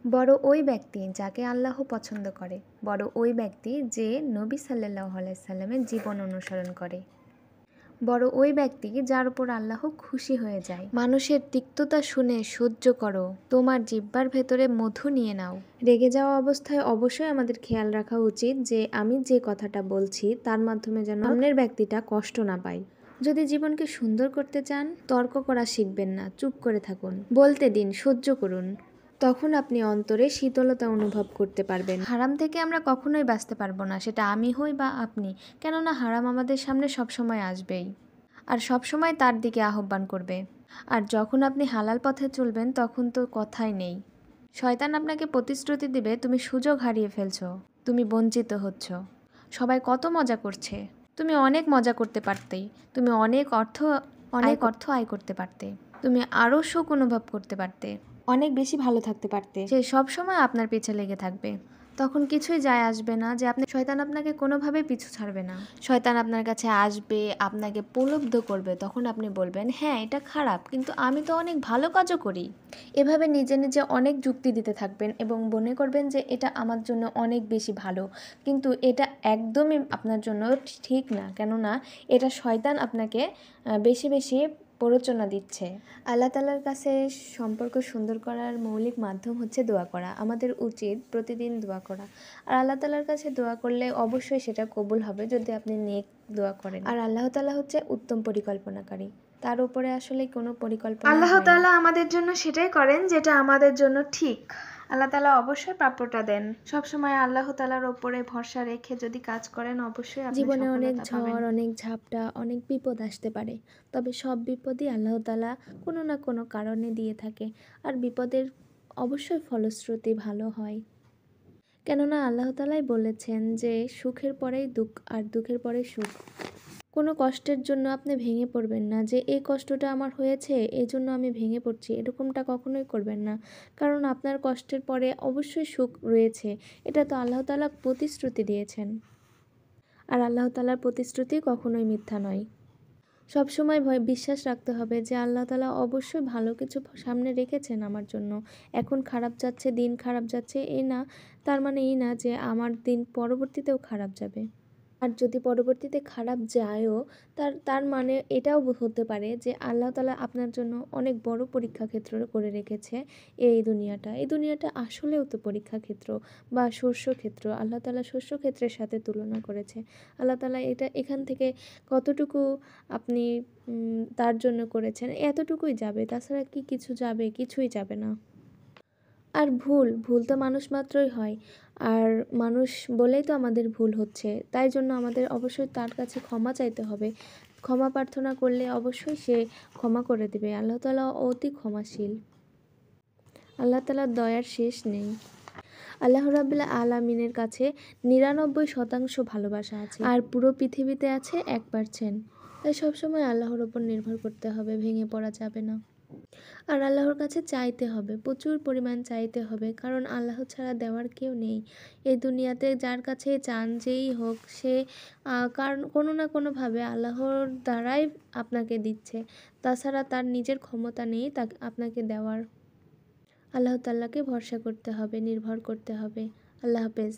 বড় ওই ব্যক্তি যাকে আল্লাহ পছন্দ করে, বড় ওই ব্যক্তি যে নবী সাল্লাল্লাহু আলাইহি সাল্লামের জীবন অনুসরণ করে, বড় ওই ব্যক্তি যার উপর আল্লাহ খুশি হয়ে যায়। মানুষের তিক্ততা শুনে সহ্য করো, তোমার জিহ্বার ভেতরে মধু নিয়ে নাও। রেগে যাওয়া অবস্থায় অবশ্যই আমাদের খেয়াল রাখা উচিত যে আমি যে কথাটা বলছি তার মাধ্যমে যেন সামনের ব্যক্তিটা কষ্ট না পায়। যদি জীবনকে সুন্দর করতে চান, তর্ক করা শিখবেন না, চুপ করে থাকুন, বলতে দিন, সহ্য করুন। তখন আপনি অন্তরে শীতলতা অনুভব করতে পারবেন। হারাম থেকে আমরা কখনোই বাঁচতে পারবো না, সেটা আমি হই বা আপনি, কেননা হারাম আমাদের সামনে সবসময় আসবেই আর সবসময় তার দিকে আহ্বান করবে। আর যখন আপনি হালাল পথে চলবেন তখন তো কথাই নেই। শয়তান আপনাকে প্রতিশ্রুতি দিবে তুমি সুযোগ হারিয়ে ফেলছো, তুমি বঞ্চিত হচ্ছ, সবাই কত মজা করছে, তুমি অনেক মজা করতে পারতে, তুমি অনেক অর্থ আয় করতে পারতে, তুমি আরও সুখ অনুভব করতে পারতে, অনেক বেশি ভালো থাকতে পারতে। সে সবসময় আপনার পিছে লেগে থাকবে। তখন কিছুই যায় আসবে না যে আপনি, শয়তান আপনাকে কোনোভাবে পিছু ছাড়বে না। শয়তান আপনার কাছে আসবে, আপনাকে প্রলুব্ধ করবে, তখন আপনি বলবেন হ্যাঁ এটা খারাপ, কিন্তু আমি তো অনেক ভালো কাজও করি। এভাবে নিজে নিজে অনেক যুক্তি দিতে থাকবেন এবং মনে করবেন যে এটা আমার জন্য অনেক বেশি ভালো, কিন্তু এটা একদমই আপনার জন্য ঠিক না, কেননা এটা শয়তান আপনাকে বেশি বেশি প্ররোচনা দিচ্ছে। আল্লাহ তাআলার কাছে সম্পর্ক সুন্দর করার মৌলিক মাধ্যম হচ্ছে দোয়া করা। আমাদের উচিত প্রতিদিন দোয়া করা। আর আল্লাহ তাআলার কাছে দোয়া করলে অবশ্যই সেটা কবুল হবে যদি আপনি নেক দোয়া করেন। আর আল্লাহ তাআলা হচ্ছে উত্তম পরিকল্পনাকারী, তার উপরে আসলে কোনো পরিকল্পনা আল্লাহ হয় না। তাআলা আমাদের জন্য সেটাই করেন যেটা আমাদের জন্য ঠিক। আল্লাহ তাআলা অবশ্যই প্রাপ্যটা দেন। সবসময় আল্লাহ তাআলার ওপরে ভরসা রেখে যদি কাজ করেন অবশ্যই আপনি জীবনে অনেক সফলতা পাবেন। ঝড়, অনেক ঝাপটা, অনেক বিপদ আসতে পারে, তবে সব বিপদই আল্লাহ তাআলা কোনো না কোনো কারণে দিয়ে থাকে। আর বিপদের অবশ্যই ফলশ্রুতি ভালো হয়, কেননা আল্লাহ তাআলাই বলেছেন যে সুখের পরেই দুঃখ আর দুঃখের পরে সুখ। কোনো কষ্টের জন্য আপনি ভেঙে পড়বেন না যে এই কষ্টটা আমার হয়েছে এই জন্য আমি ভেঙে পড়ছি, এরকমটা কখনোই করবেন না। কারণ আপনার কষ্টের পরে অবশ্যই সুখ রয়েছে, এটা তো আল্লাহ তাআলা প্রতিশ্রুতি দিয়েছেন। আর আল্লাহ তাআলার প্রতিশ্রুতি কখনোই মিথ্যা নয়। সবসময় বিশ্বাস রাখতে হবে যে আল্লাহ তাআলা অবশ্যই ভালো কিছু সামনে রেখেছেন আমার জন্য। এখন খারাপ যাচ্ছে, দিন খারাপ যাচ্ছে, এই না, তার মানে এই না যে আমার দিন পরবর্তীতেও খারাপ যাবে। আর যদি পরবর্তীতে খারাপ যায়ও, তার মানে এটাও হতে পারে যে আল্লাহ তাআলা আপনার জন্য অনেক বড় পরীক্ষা ক্ষেত্র করে রেখেছে এই দুনিয়াটা। এই দুনিয়াটা আসলেও তো পরীক্ষা ক্ষেত্র বা শস্য ক্ষেত্র। আল্লাহ তাআলা শস্য ক্ষেত্রের সাথে তুলনা করেছে। আল্লাহ তাআলা এখান থেকে কতটুকু আপনি তার জন্য করেছেন, এতটুকুই যাবে, তাছাড়া কি কিছু যাবে? কিছুই যাবে না। আর ভুল তো মানুষ মাত্রই হয়, আর মানুষ বলেই তো আমাদের ভুল হচ্ছে, তাই জন্য আমাদের অবশ্যই তার কাছে ক্ষমা চাইতে হবে। ক্ষমা প্রার্থনা করলে অবশ্যই সে ক্ষমা করে দেবে। আল্লাহ তাআলা অতি ক্ষমাশীল, আল্লাহ তাআলার দয়ার শেষ নেই। আল্লাহ রাব্বুল আলামিনের কাছে ৯৯% ভালোবাসা আছে, আর পুরো পৃথিবীতে আছে 1%। তাই সবসময় আল্লাহর ওপর নির্ভর করতে হবে, ভেঙে পড়া যাবে না। আর আল্লাহর কাছে চাইতে হবে, প্রচুর পরিমাণ চাইতে হবে, কারণ আল্লাহ ছাড়া দেওয়ার কেউ নেই। এই দুনিয়াতে যার কাছে চান যেই হোক সে কারণ কোনো না কোনোভাবে আল্লাহর দ্বারাই আপনাকে দিচ্ছে, তাছাড়া তার নিজের ক্ষমতা নেই আপনাকে দেওয়ার। আল্লাহ তাআলাকে ভরসা করতে হবে, নির্ভর করতে হবে। আল্লাহ হাফেজ।